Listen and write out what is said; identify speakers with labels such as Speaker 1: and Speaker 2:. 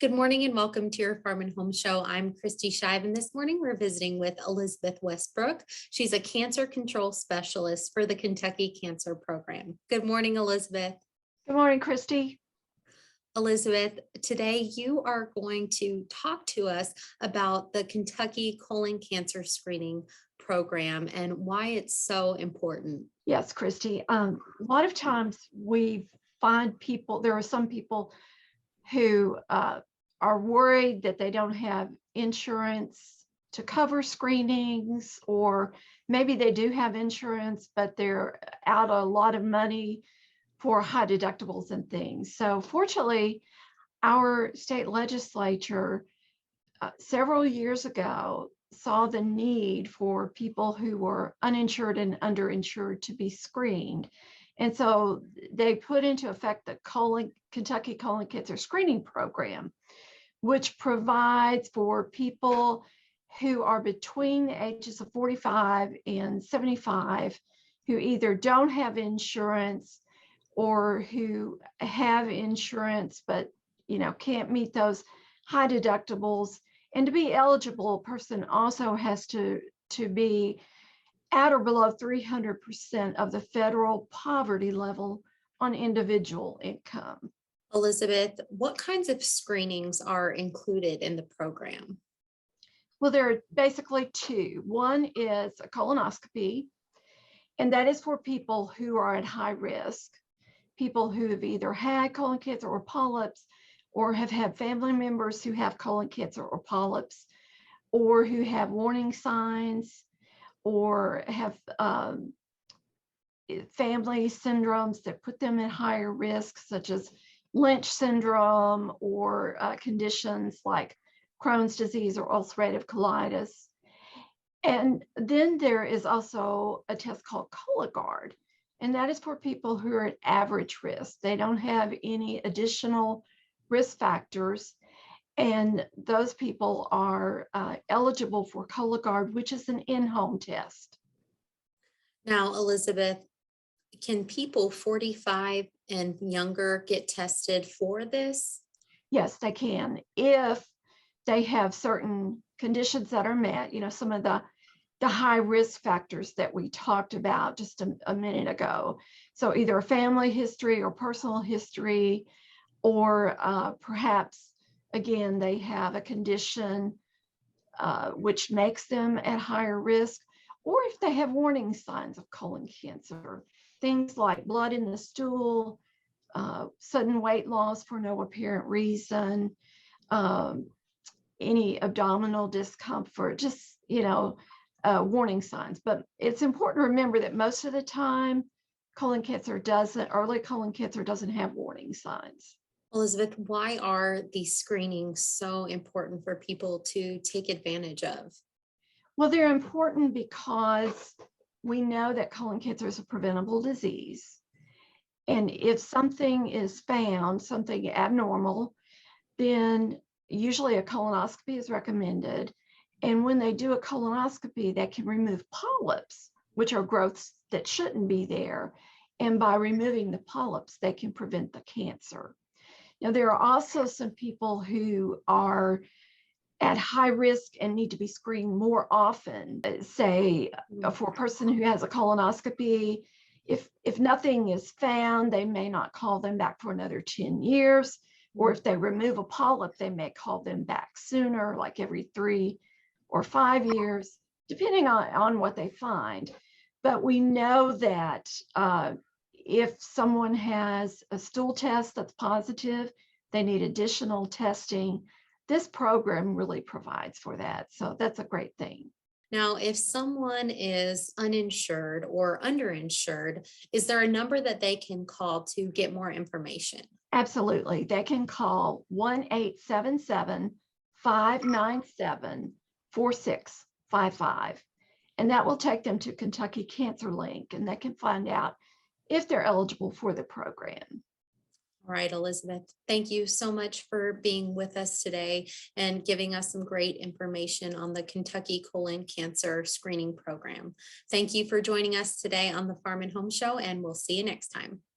Speaker 1: Good morning and welcome to your Farm and Home Show. I'm Kristi Shive, and this morning we're visiting with Elizabeth Westbrook. She's a cancer control specialist for the Kentucky Cancer Program. Good morning, Elizabeth.
Speaker 2: Good morning, Kristi.
Speaker 1: Elizabeth, today you are going to talk to us about the Kentucky Colon Cancer Screening Program and why it's so important.
Speaker 2: Yes, Kristi. A lot of times we find there are some people who are worried that they don't have insurance to cover screenings, or maybe they do have insurance, but they're out a lot of money for high deductibles and things. So fortunately, our state legislature several years ago saw the need for people who were uninsured and underinsured to be screened. And so they put into effect the Kentucky Colon Cancer Screening Program, which provides for people who are between the ages of 45 and 75 who either don't have insurance or who have insurance but can't meet those high deductibles. And to be eligible, a person also has to be at or below 300% of the federal poverty level on individual income.
Speaker 1: Elizabeth, what kinds of screenings are included in the program?
Speaker 2: Well, there are basically two. One is a colonoscopy, and that is for people who are at high risk, people who have either had colon cancer or polyps, or have had family members who have colon cancer or polyps, or who have warning signs, or have family syndromes that put them at higher risk, such as Lynch syndrome, or conditions like Crohn's disease or ulcerative colitis. And then there is also a test called Cologuard, and that is for people who are at average risk. They don't have any additional risk factors, and those people are eligible for Cologuard, which is an in-home test.
Speaker 1: Now, Elizabeth, can people 45 and younger get tested for this?
Speaker 2: Yes, they can, if they have certain conditions that are met, some of the high risk factors that we talked about just a minute ago. So either a family history or personal history, or perhaps, again, they have a condition which makes them at higher risk, or if they have warning signs of colon cancer, things like blood in the stool, sudden weight loss for no apparent reason, any abdominal discomfort, just, warning signs. But it's important to remember that most of the time, early colon cancer doesn't have warning signs.
Speaker 1: Elizabeth, why are these screenings so important for people to take advantage of?
Speaker 2: Well, they're important because we know that colon cancer is a preventable disease. And if something is found, something abnormal, then usually a colonoscopy is recommended. And when they do a colonoscopy, they can remove polyps, which are growths that shouldn't be there. And by removing the polyps, they can prevent the cancer. Now, there are also some people who are at high risk and need to be screened more often. Say, for a person who has a colonoscopy, if nothing is found, they may not call them back for another 10 years. Or if they remove a polyp, they may call them back sooner, like every 3 or 5 years, depending on what they find. But we know that if someone has a stool test that's positive, they need additional testing. This program really provides for that. So that's a great thing.
Speaker 1: Now, if someone is uninsured or underinsured, is there a number that they can call to get more information?
Speaker 2: Absolutely. They can call 1-877-597-4655, and that will take them to Kentucky Cancer Link, and they can find out if they're eligible for the program.
Speaker 1: All right, Elizabeth, thank you so much for being with us today and giving us some great information on the Kentucky Colon Cancer Screening Program. Thank you for joining us today on the Farm and Home Show, and we'll see you next time.